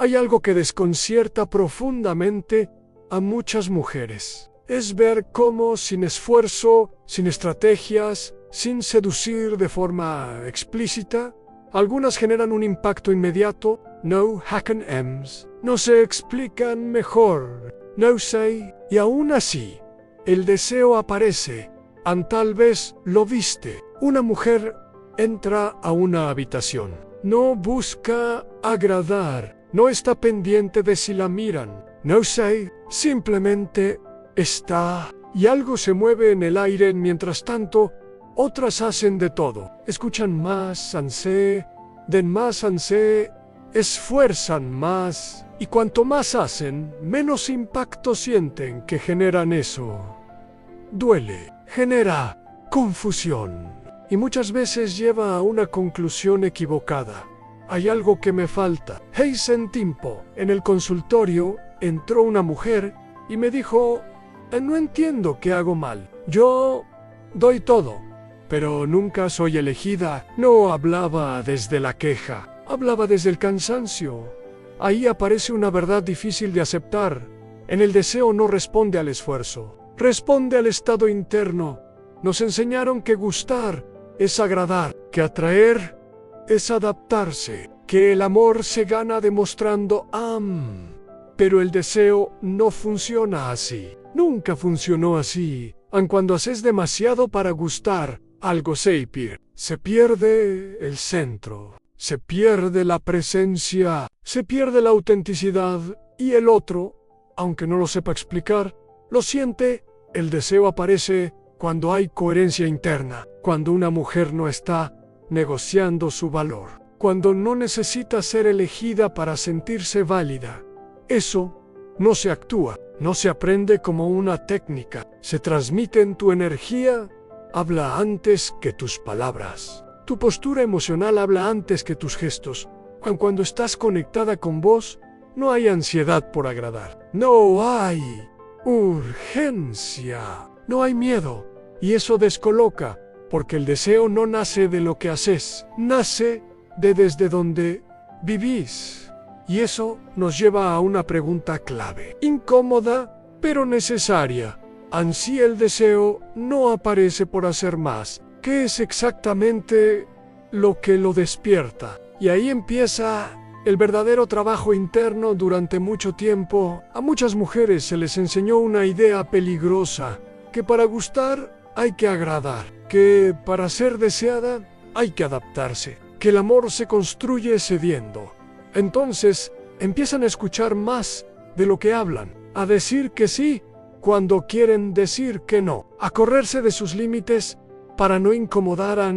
Hay algo que desconcierta profundamente a muchas mujeres. Es ver cómo sin esfuerzo, sin estrategias, sin seducir de forma explícita, algunas generan un impacto inmediato, no hacken ems, no se explican mejor, no sé, y aún así, el deseo aparece, tal vez lo viste. Una mujer entra a una habitación, no busca agradar, no está pendiente de si la miran, no sé, simplemente está, y algo se mueve en el aire. Mientras tanto, otras hacen de todo, escuchan más, den más, esfuerzan más, y cuanto más hacen, menos impacto sienten que generan eso. Duele, genera confusión, y muchas veces lleva a una conclusión equivocada. Hay algo que me falta. Heisen tiempo, en el consultorio, entró una mujer y me dijo, no entiendo qué hago mal. Yo doy todo, pero nunca soy elegida. No hablaba desde la queja, hablaba desde el cansancio. Ahí aparece una verdad difícil de aceptar. En el deseo no responde al esfuerzo, responde al estado interno. Nos enseñaron que gustar es agradar, que atraer es adaptarse, que el amor se gana demostrando pero el deseo no funciona así. Nunca funcionó así. Aun cuando haces demasiado para gustar, algo se pierde el centro, se pierde la presencia, se pierde la autenticidad, y el otro, aunque no lo sepa explicar, lo siente. El deseo aparece cuando hay coherencia interna, cuando una mujer no está negociando su valor, cuando no necesita ser elegida para sentirse válida. Eso no se actúa, no se aprende como una técnica, se transmite en tu energía, habla antes que tus palabras. Tu postura emocional habla antes que tus gestos. Cuando estás conectada con vos, no hay ansiedad por agradar, no hay urgencia, no hay miedo, y eso descoloca, porque el deseo no nace de lo que haces, nace de desde donde vivís. Y eso nos lleva a una pregunta clave, incómoda, pero necesaria. Ansí el deseo no aparece por hacer más. ¿Qué es exactamente lo que lo despierta? Y ahí empieza el verdadero trabajo interno. Durante mucho tiempo, a muchas mujeres se les enseñó una idea peligrosa, que para gustar hay que agradar, que para ser deseada hay que adaptarse, que el amor se construye cediendo. Entonces, empiezan a escuchar más de lo que hablan, a decir que sí cuando quieren decir que no, a correrse de sus límites para no incomodar,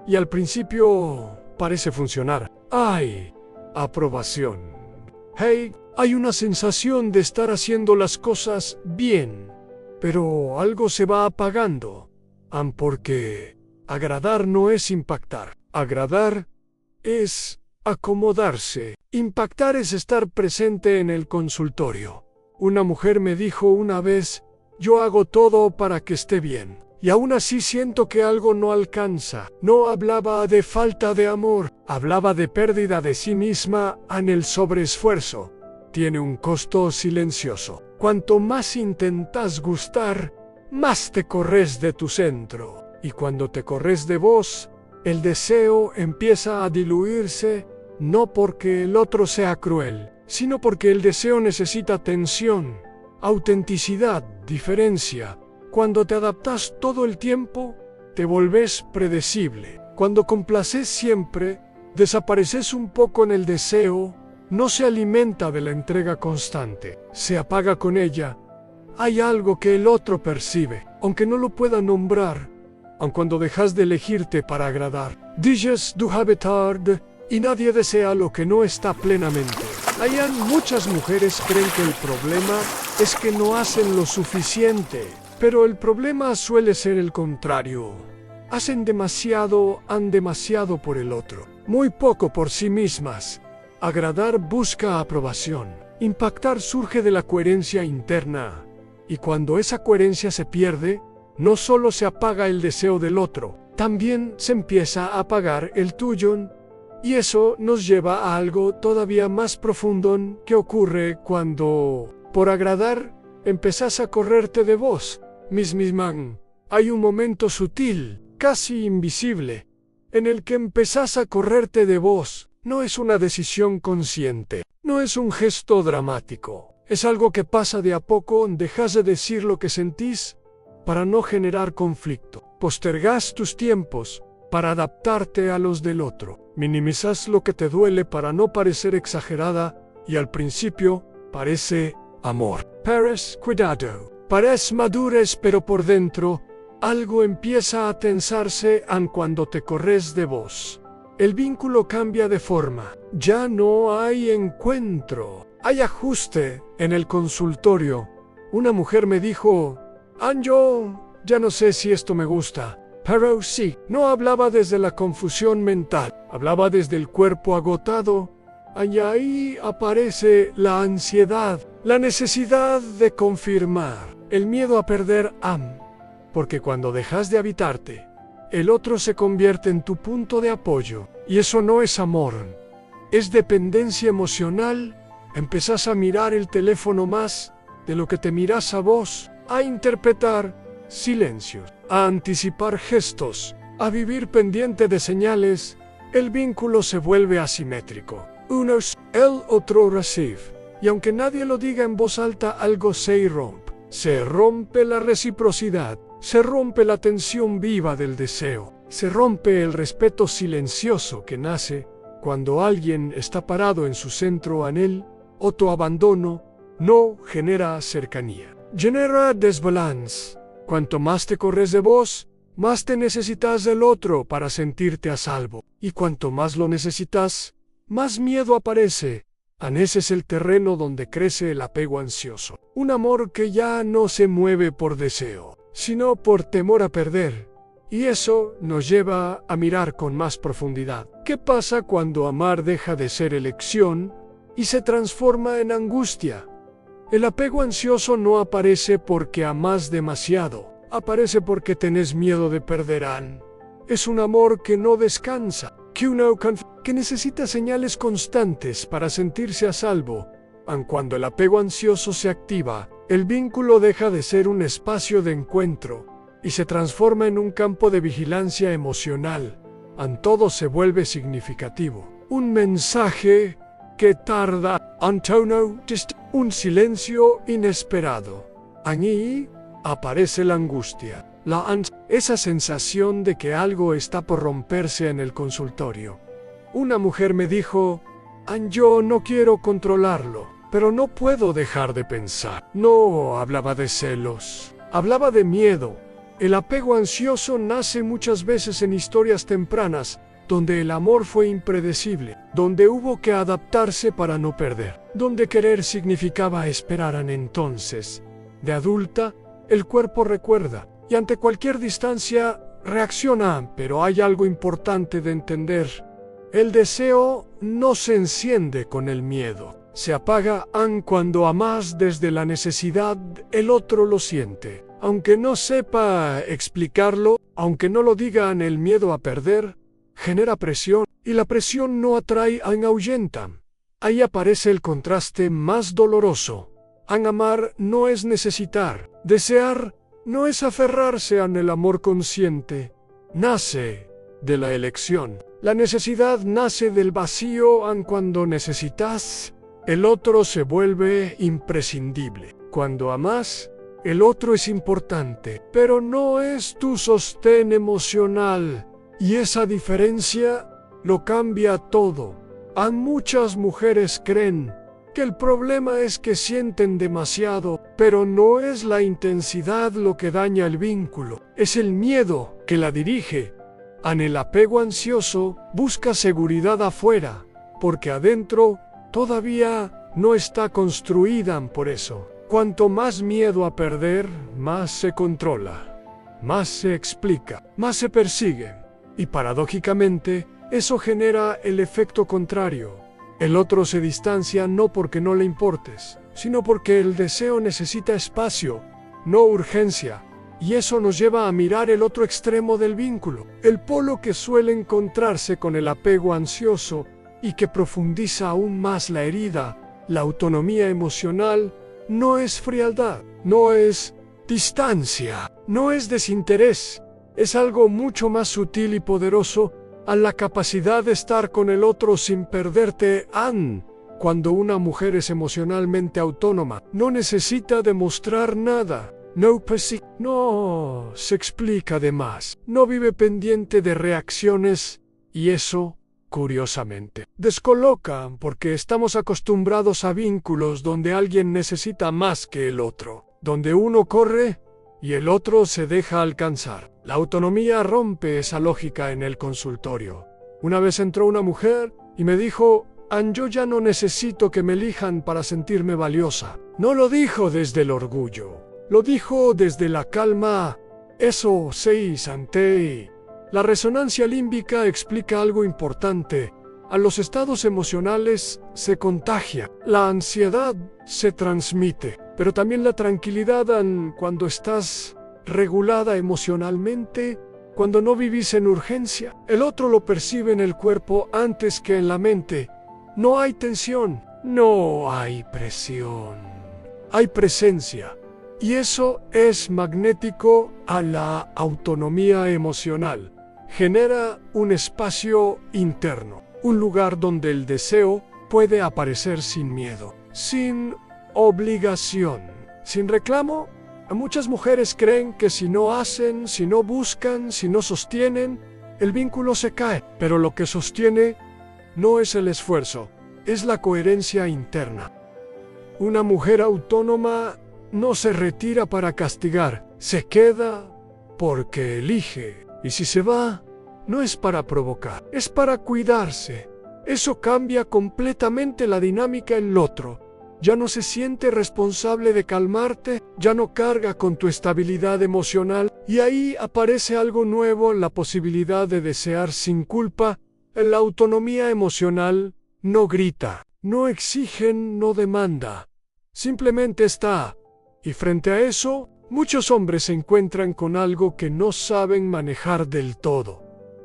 y al principio parece funcionar. Hay aprobación. Hey, hay una sensación de estar haciendo las cosas bien, pero algo se va apagando, porque agradar no es impactar, agradar es acomodarse. Impactar es estar presente en el consultorio. Una mujer me dijo una vez, yo hago todo para que esté bien, y aún así siento que algo no alcanza. No hablaba de falta de amor, hablaba de pérdida de sí misma en el sobreesfuerzo. Tiene un costo silencioso. Cuanto más intentas gustar, más te corres de tu centro. Y cuando te corres de vos, el deseo empieza a diluirse, no porque el otro sea cruel, sino porque el deseo necesita tensión, autenticidad, diferencia. Cuando te adaptas todo el tiempo, te volvés predecible. Cuando complaces siempre, desapareces un poco en el deseo, no se alimenta de la entrega constante, se apaga con ella. Hay algo que el otro percibe, aunque no lo pueda nombrar, aun cuando dejas de elegirte para agradar. Dices du habe tard, y nadie desea lo que no está plenamente. Muchas mujeres creen que el problema es que no hacen lo suficiente, pero el problema suele ser el contrario. Hacen demasiado, han demasiado por el otro, muy poco por sí mismas. Agradar busca aprobación. Impactar surge de la coherencia interna. Y cuando esa coherencia se pierde, no solo se apaga el deseo del otro, también se empieza a apagar el tuyo. Y eso nos lleva a algo todavía más profundo que ocurre cuando, por agradar, empezás a correrte de vos. Misman. Hay un momento sutil, casi invisible, en el que empezás a correrte de vos. No es una decisión consciente, no es un gesto dramático. Es algo que pasa de a poco, dejas de decir lo que sentís para no generar conflicto. Postergás tus tiempos para adaptarte a los del otro. Minimizas lo que te duele para no parecer exagerada y al principio parece amor. Pares, cuidado. Parece madurez, pero por dentro algo empieza a tensarse cuando te corres de vos. El vínculo cambia de forma. Ya no hay encuentro. Hay ajuste. En el consultorio, una mujer me dijo, yo ya no sé si esto me gusta. Pero sí, no hablaba desde la confusión mental, hablaba desde el cuerpo agotado. Y ahí aparece la ansiedad, la necesidad de confirmar, el miedo a perder porque cuando dejas de habitarte, el otro se convierte en tu punto de apoyo. Y eso no es amor, es dependencia emocional. Empezás a mirar el teléfono más de lo que te miras a vos, a interpretar silencios, a anticipar gestos, a vivir pendiente de señales. El vínculo se vuelve asimétrico. Uno es el otro recibe. Y aunque nadie lo diga en voz alta, algo se rompe. Se rompe la reciprocidad. Se rompe la tensión viva del deseo. Se rompe el respeto silencioso que nace cuando alguien está parado en su centro en él. Autoabandono no genera cercanía. Genera desbalance. Cuanto más te corres de vos, más te necesitas del otro para sentirte a salvo. Y cuanto más lo necesitas, más miedo aparece. Ese es el terreno donde crece el apego ansioso. Un amor que ya no se mueve por deseo, sino por temor a perder. Y eso nos lleva a mirar con más profundidad. ¿Qué pasa cuando amar deja de ser elección y se transforma en angustia? El apego ansioso no aparece porque amás demasiado, aparece porque tenés miedo de perder. Es un amor que no descansa, que necesita señales constantes para sentirse a salvo. Cuando el apego ansioso se activa, el vínculo deja de ser un espacio de encuentro y se transforma en un campo de vigilancia emocional. Todo se vuelve significativo. Un mensaje que tarda, un silencio inesperado. Allí aparece la angustia, esa sensación de que algo está por romperse en el consultorio. Una mujer me dijo, yo no quiero controlarlo, pero no puedo dejar de pensar. No hablaba de celos, hablaba de miedo. El apego ansioso nace muchas veces en historias tempranas, donde el amor fue impredecible, donde hubo que adaptarse para no perder, donde querer significaba esperar. Entonces, de adulta, el cuerpo recuerda, y ante cualquier distancia reacciona, pero hay algo importante de entender. El deseo no se enciende con el miedo, se apaga cuando amás desde la necesidad, el otro lo siente. Aunque no sepa explicarlo, aunque no lo digan, el miedo a perder genera presión, y la presión no atrae, ahuyenta. Ahí aparece el contraste más doloroso. Amar no es necesitar, desear no es aferrarse en el amor consciente. Nace de la elección. La necesidad nace del vacío. Cuando necesitas, el otro se vuelve imprescindible. Cuando amás, el otro es importante, pero no es tu sostén emocional. Y esa diferencia lo cambia todo. Muchas mujeres creen que el problema es que sienten demasiado, pero no es la intensidad lo que daña el vínculo, es el miedo que la dirige. El apego ansioso busca seguridad afuera, porque adentro todavía no está construida. Por eso, cuanto más miedo a perder, más se controla, más se explica, más se persigue. Y paradójicamente, eso genera el efecto contrario. El otro se distancia no porque no le importes, sino porque el deseo necesita espacio, no urgencia. Y eso nos lleva a mirar el otro extremo del vínculo, el polo que suele encontrarse con el apego ansioso y que profundiza aún más la herida. La autonomía emocional no es frialdad, no es distancia, no es desinterés, es algo mucho más sutil y poderoso, a la capacidad de estar con el otro sin perderte. Cuando una mujer es emocionalmente autónoma, no necesita demostrar nada. No se explica de más, no vive pendiente de reacciones, y eso, curiosamente, descoloca porque estamos acostumbrados a vínculos donde alguien necesita más que el otro, donde uno corre y el otro se deja alcanzar. La autonomía rompe esa lógica en el consultorio. Una vez entró una mujer y me dijo: yo ya no necesito que me elijan para sentirme valiosa. No lo dijo desde el orgullo. Lo dijo desde la calma. Eso ante. La resonancia límbica explica algo importante. A los estados emocionales se contagia. La ansiedad se transmite, pero también la tranquilidad cuando estás regulada emocionalmente, cuando no vivís en urgencia. El otro lo percibe en el cuerpo antes que en la mente. No hay tensión, no hay presión, hay presencia. Y eso es magnético a la autonomía emocional. Genera un espacio interno, un lugar donde el deseo puede aparecer sin miedo, sin obligación, sin reclamo. Muchas mujeres creen que si no hacen, si no buscan, si no sostienen, el vínculo se cae. Pero lo que sostiene no es el esfuerzo, es la coherencia interna. Una mujer autónoma no se retira para castigar, se queda porque elige. Y si se va, no es para provocar, es para cuidarse. Eso cambia completamente la dinámica en el otro. Ya no se siente responsable de calmarte, ya no carga con tu estabilidad emocional, y ahí aparece algo nuevo, la posibilidad de desear sin culpa. La autonomía emocional no grita, no exige, no demanda, simplemente está. Y frente a eso, muchos hombres se encuentran con algo que no saben manejar del todo.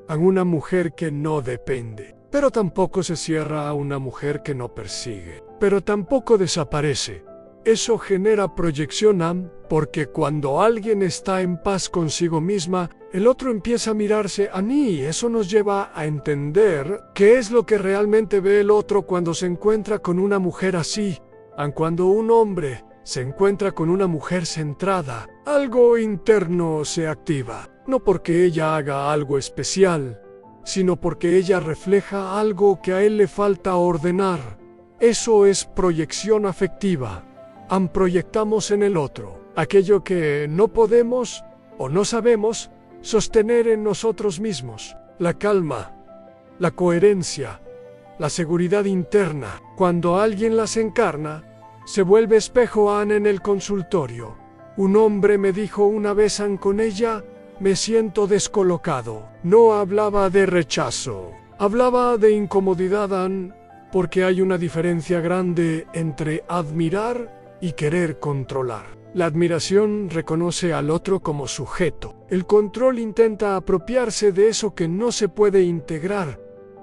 A una mujer que no depende, pero tampoco se cierra a una mujer que no persigue, pero tampoco desaparece. Eso genera proyección, porque cuando alguien está en paz consigo misma, el otro empieza a mirarse a mí. Eso nos lleva a entender qué es lo que realmente ve el otro cuando se encuentra con una mujer así. Cuando un hombre se encuentra con una mujer centrada, algo interno se activa, no porque ella haga algo especial, sino porque ella refleja algo que a él le falta ordenar. Eso es proyección afectiva. Proyectamos en el otro aquello que no podemos o no sabemos sostener en nosotros mismos. La calma, la coherencia, la seguridad interna. Cuando alguien las encarna, se vuelve espejo en el consultorio. Un hombre me dijo una vez con ella: me siento descolocado. No hablaba de rechazo, hablaba de incomodidad, porque hay una diferencia grande entre admirar y querer controlar. La admiración reconoce al otro como sujeto. El control intenta apropiarse de eso que no se puede integrar.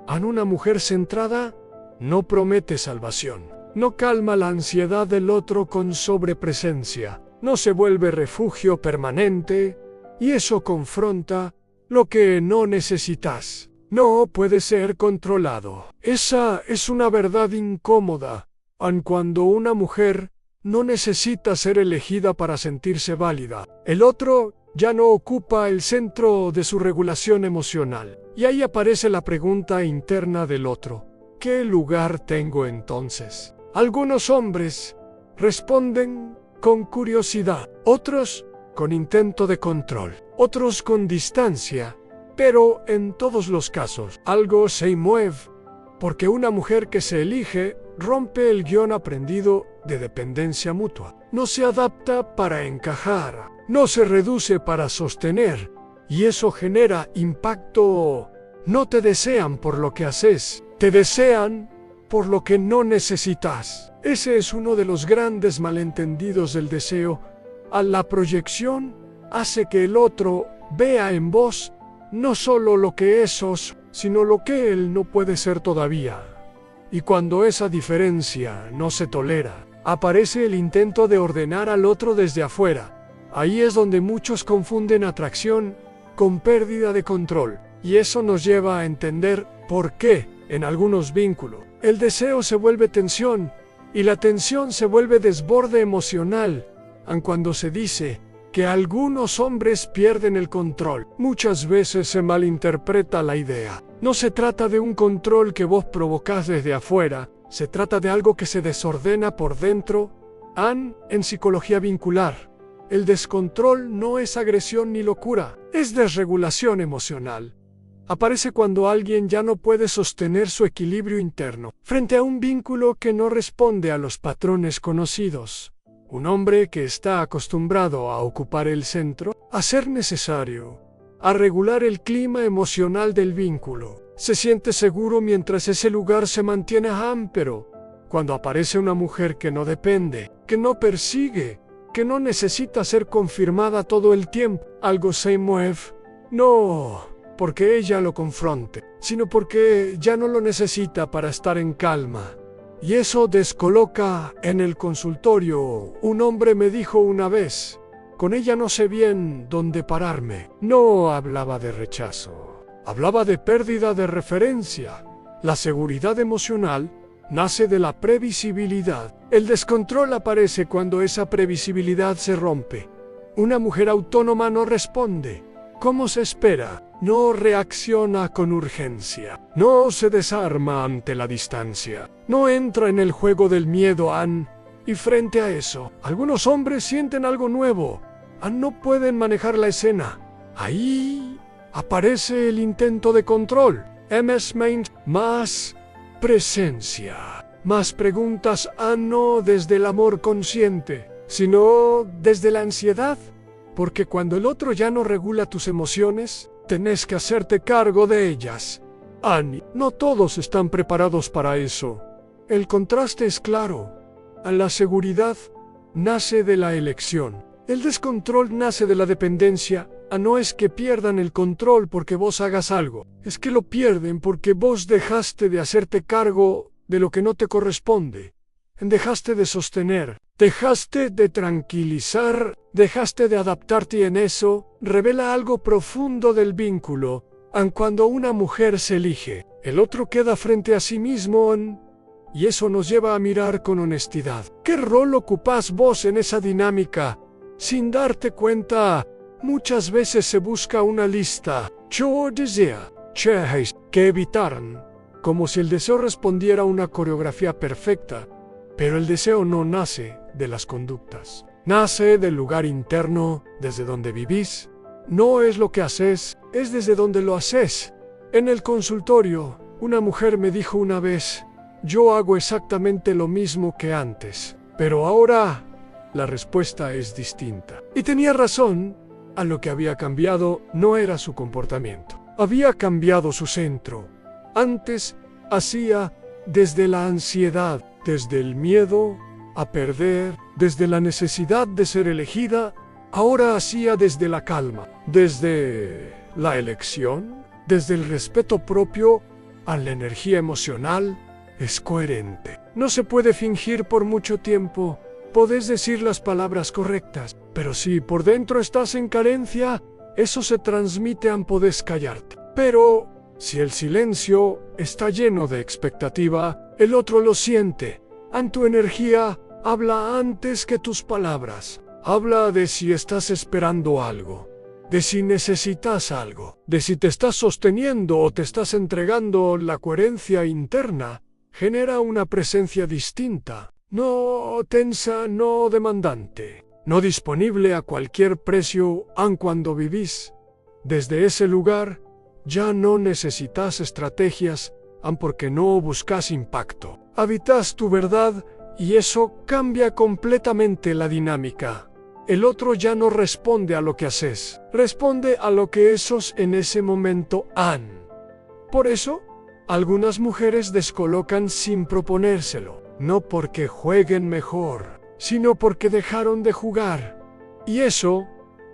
Una mujer centrada no promete salvación. No calma la ansiedad del otro con sobrepresencia, no se vuelve refugio permanente, y eso confronta lo que no necesitas. No puede ser controlado. Esa es una verdad incómoda, aun cuando una mujer no necesita ser elegida para sentirse válida. El otro ya no ocupa el centro de su regulación emocional. Y ahí aparece la pregunta interna del otro: ¿qué lugar tengo entonces? Algunos hombres responden con curiosidad, otros con intento de control, otros con distancia, pero en todos los casos algo se mueve, porque una mujer que se elige rompe el guión aprendido de dependencia mutua. No se adapta para encajar, no se reduce para sostener, y eso genera impacto. No te desean por lo que haces, te desean por lo que no necesitas. Ese es uno de los grandes malentendidos del deseo. A la proyección hace que el otro vea en vos no solo lo que sos, sino lo que él no puede ser todavía. Y cuando esa diferencia no se tolera, aparece el intento de ordenar al otro desde afuera. Ahí es donde muchos confunden atracción con pérdida de control. Y eso nos lleva a entender por qué, en algunos vínculos, el deseo se vuelve tensión y la tensión se vuelve desborde emocional, aun cuando se dice que algunos hombres pierden el control. Muchas veces se malinterpreta la idea. No se trata de un control que vos provocás desde afuera, se trata de algo que se desordena por dentro. En psicología vincular, el descontrol no es agresión ni locura, es desregulación emocional. Aparece cuando alguien ya no puede sostener su equilibrio interno frente a un vínculo que no responde a los patrones conocidos. Un hombre que está acostumbrado a ocupar el centro, a ser necesario, a regular el clima emocional del vínculo. Se siente seguro mientras ese lugar se mantiene pero cuando aparece una mujer que no depende, que no persigue, que no necesita ser confirmada todo el tiempo, algo se mueve. No porque ella lo confronte, sino porque ya no lo necesita para estar en calma. Y eso descoloca. En el consultorio, un hombre me dijo una vez, con ella no sé bien dónde pararme. No hablaba de rechazo, hablaba de pérdida de referencia. La seguridad emocional nace de la previsibilidad. El descontrol aparece cuando esa previsibilidad se rompe. Una mujer autónoma no responde como se espera, no reacciona con urgencia, no se desarma ante la distancia, no entra en el juego del miedo. Y frente a eso, algunos hombres sienten algo nuevo, no pueden manejar la escena. Ahí aparece el intento de control, más presencia, más preguntas, no desde el amor consciente, sino desde la ansiedad. Porque cuando el otro ya no regula tus emociones, tenés que hacerte cargo de ellas. No todos están preparados para eso. El contraste es claro. La seguridad nace de la elección. El descontrol nace de la dependencia. No es que pierdan el control porque vos hagas algo. Es que lo pierden porque vos dejaste de hacerte cargo de lo que no te corresponde. Dejaste de sostener, dejaste de tranquilizar, dejaste de adaptarte, y en eso revela algo profundo del vínculo. Cuando una mujer se elige, el otro queda frente a sí mismo, y eso nos lleva a mirar con honestidad. ¿Qué rol ocupás vos en esa dinámica? Sin darte cuenta, muchas veces se busca una lista. Yo deseo que evitaran, como si el deseo respondiera a una coreografía perfecta. Pero el deseo no nace de las conductas, nace del lugar interno, desde donde vivís. No es lo que haces, es desde donde lo haces. En el consultorio, una mujer me dijo una vez, yo hago exactamente lo mismo que antes, pero ahora la respuesta es distinta. Y tenía razón. Lo que había cambiado no era su comportamiento, había cambiado su centro. Antes hacía desde la ansiedad, desde el miedo a perder, desde la necesidad de ser elegida. Ahora hacía desde la calma, desde la elección, desde el respeto propio a la energía emocional. Es coherente. No se puede fingir por mucho tiempo. Podés decir las palabras correctas, pero si por dentro estás en carencia, eso se transmite. Podés callarte. Pero si el silencio está lleno de expectativa, el otro lo siente. Tu energía habla antes que tus palabras. Habla de si estás esperando algo, de si necesitas algo, de si te estás sosteniendo o te estás entregando. La coherencia interna genera una presencia distinta, no tensa, no demandante, no disponible a cualquier precio. Cuando vivís desde ese lugar, ya no necesitas estrategias, porque no buscas impacto. Habitas tu verdad y eso cambia completamente la dinámica. El otro ya no responde a lo que haces, responde a lo que sos en ese momento. Por eso, algunas mujeres descolocan sin proponérselo, no porque jueguen mejor, sino porque dejaron de jugar. Y eso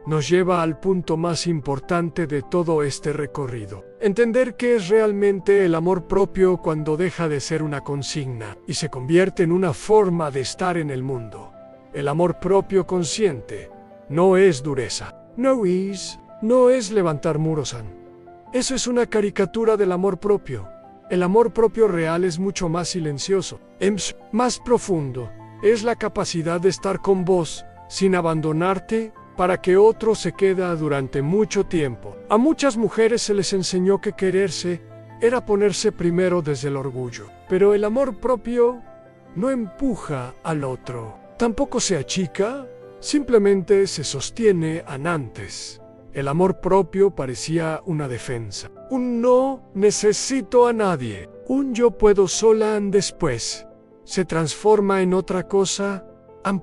nos lleva al punto más importante de todo este recorrido. Entender qué es realmente el amor propio cuando deja de ser una consigna y se convierte en una forma de estar en el mundo. El amor propio consciente no es dureza. No es levantar muros. Eso es una caricatura del amor propio. El amor propio real es mucho más silencioso, más profundo. Es la capacidad de estar con vos sin abandonarte para que otro se quede durante mucho tiempo. A muchas mujeres se les enseñó que quererse era ponerse primero desde el orgullo. Pero el amor propio no empuja al otro. Tampoco se achica, simplemente se sostiene antes. El amor propio parecía una defensa. Un no necesito a nadie. Un yo puedo sola después. Se transforma en otra cosa.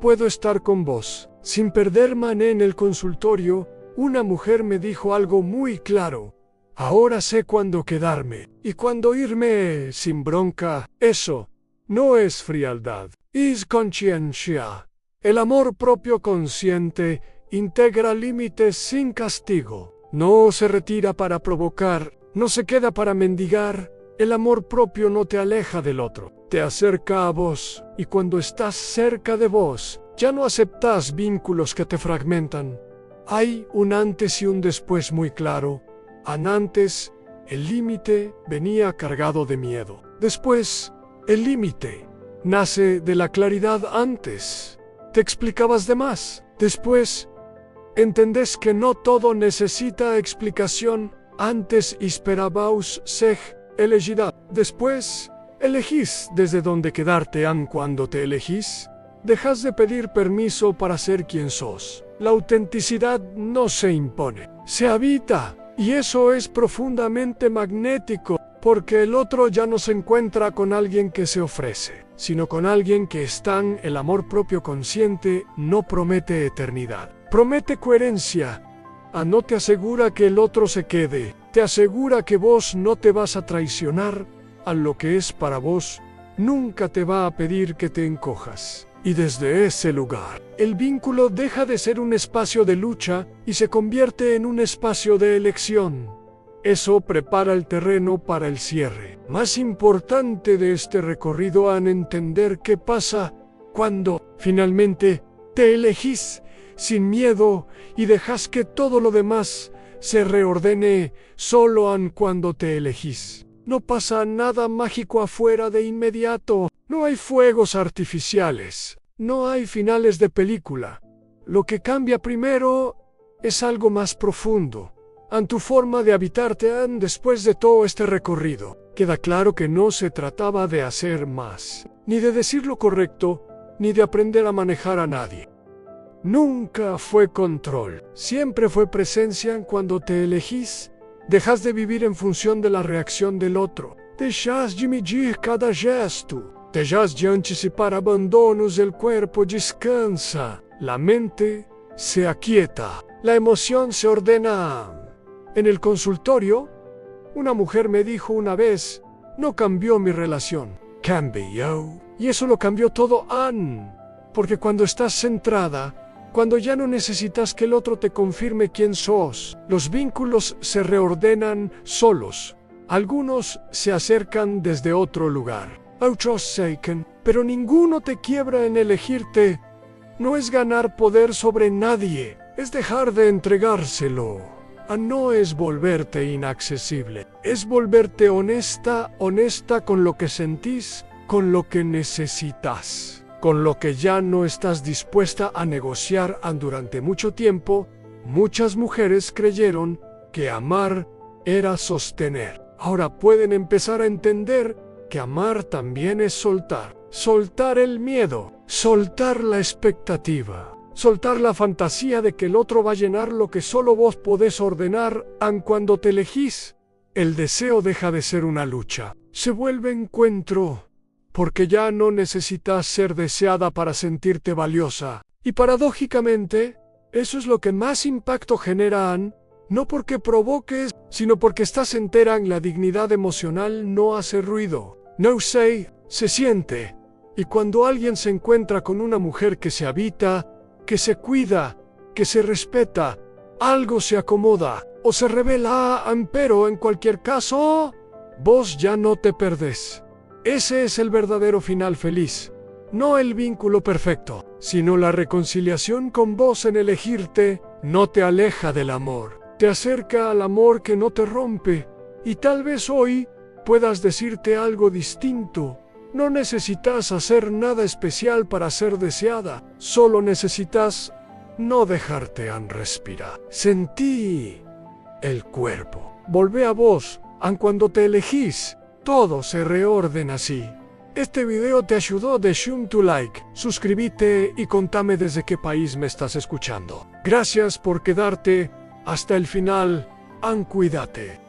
Puedo estar con vos. Sin perder mané en el consultorio, una mujer me dijo algo muy claro. Ahora sé cuándo quedarme y cuándo irme sin bronca. Eso no es frialdad, es conciencia. El amor propio consciente integra límites sin castigo. No se retira para provocar, no se queda para mendigar. El amor propio no te aleja del otro, te acerca a vos, y cuando estás cerca de vos, ya no aceptas vínculos que te fragmentan. Hay un antes y un después muy claro. Antes, el límite venía cargado de miedo. Después, el límite nace de la claridad. Antes, te explicabas de más. Después, entendés que no todo necesita explicación. Antes esperabas ser elegida. Después, elegís desde dónde quedarte. Cuando te elegís, dejas de pedir permiso para ser quien sos. La autenticidad no se impone, se habita. Y eso es profundamente magnético, porque el otro ya no se encuentra con alguien que se ofrece, sino con alguien que está. El amor propio consciente no promete eternidad, promete coherencia. No te asegura que el otro se quede, te asegura que vos no te vas a traicionar a lo que es para vos. Nunca te va a pedir que te encojas. Y desde ese lugar, el vínculo deja de ser un espacio de lucha y se convierte en un espacio de elección. Eso prepara el terreno para el cierre. Más importante de este recorrido es entender qué pasa cuando, finalmente, te elegís sin miedo y dejas que todo lo demás se reordene solo cuando te elegís. No pasa nada mágico afuera de inmediato. No hay fuegos artificiales. No hay finales de película. Lo que cambia primero es algo más profundo. Tu forma de habitarte después de todo este recorrido. Queda claro que no se trataba de hacer más, ni de decir lo correcto, ni de aprender a manejar a nadie. Nunca fue control. Siempre fue presencia. Cuando te elegís, dejas de vivir en función de la reacción del otro. Dejas de medir cada gesto. Dejas de anticipar abandonos. El cuerpo descansa. La mente se aquieta. La emoción se ordena. En el consultorio, una mujer me dijo una vez, no cambió mi relación, cambió. Y eso lo cambió todo, porque cuando estás centrada, cuando ya no necesitas que el otro te confirme quién sos, los vínculos se reordenan solos. Algunos se acercan desde otro lugar, otros secan, pero ninguno te quiebra en elegirte. No es ganar poder sobre nadie, es dejar de entregárselo. No es volverte inaccesible, es volverte honesta con lo que sentís, con lo que necesitas, con lo que ya no estás dispuesta a negociar. Durante mucho tiempo, muchas mujeres creyeron que amar era sostener. Ahora pueden empezar a entender que amar también es soltar. Soltar el miedo, soltar la expectativa. Soltar la fantasía de que el otro va a llenar lo que solo vos podés ordenar. Cuando te elegís, el deseo deja de ser una lucha. Se vuelve encuentro, porque ya no necesitas ser deseada para sentirte valiosa. Y paradójicamente, eso es lo que más impacto genera, no porque provoques, sino porque estás entera. La dignidad emocional no hace ruido. No sé, se siente. Y cuando alguien se encuentra con una mujer que se habita, que se cuida, que se respeta, algo se acomoda o se revela, pero en cualquier caso, vos ya no te perdés. Ese es el verdadero final feliz. No el vínculo perfecto, sino la reconciliación con vos en elegirte. No te aleja del amor, te acerca al amor que no te rompe. Y tal vez hoy puedas decirte algo distinto. No necesitas hacer nada especial para ser deseada, solo necesitas no dejarte respirar. Sentí el cuerpo. Volvé a vos, aun cuando te elegís, todo se reordena así. Este video te ayudó, deja tu like, suscríbete y contame desde qué país me estás escuchando. Gracias por quedarte hasta el final, cuídate.